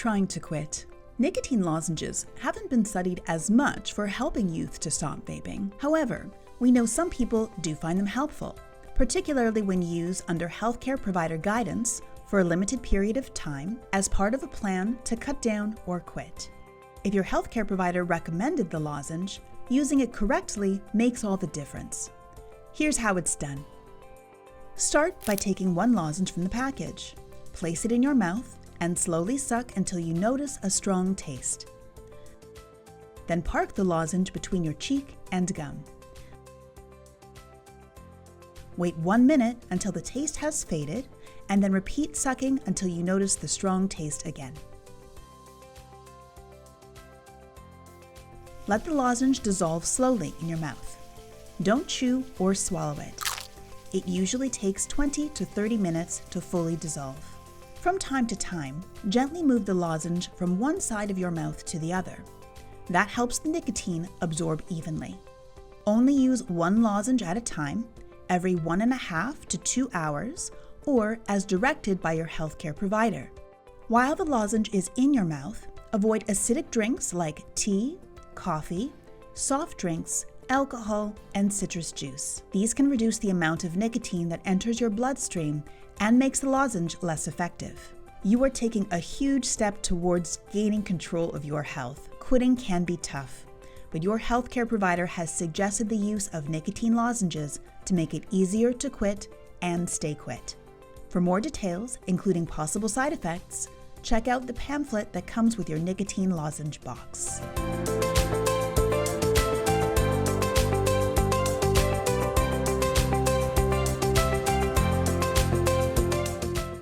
trying to quit. Nicotine lozenges haven't been studied as much for helping youth to stop vaping. However, we know some people do find them helpful, particularly when used under healthcare provider guidance for a limited period of time as part of a plan to cut down or quit. If your healthcare provider recommended the lozenge, using it correctly makes all the difference. Here's how it's done. Start by taking one lozenge from the package. Place it in your mouth and slowly suck until you notice a strong taste. Then park the lozenge between your cheek and gum. Wait 1 minute until the taste has faded, and then repeat sucking until you notice the strong taste again. Let the lozenge dissolve slowly in your mouth. Don't chew or swallow it. It usually takes 20 to 30 minutes to fully dissolve. From time to time, gently move the lozenge from one side of your mouth to the other. That helps the nicotine absorb evenly. Only use one lozenge at a time, every 1.5 to 2 hours, or as directed by your healthcare provider. While the lozenge is in your mouth, avoid acidic drinks like tea, coffee, soft drinks, alcohol, and citrus juice. These can reduce the amount of nicotine that enters your bloodstream and makes the lozenge less effective. You are taking a huge step towards gaining control of your health. Quitting can be tough, but your healthcare provider has suggested the use of nicotine lozenges to make it easier to quit and stay quit. For more details, including possible side effects, check out the pamphlet that comes with your nicotine lozenge box.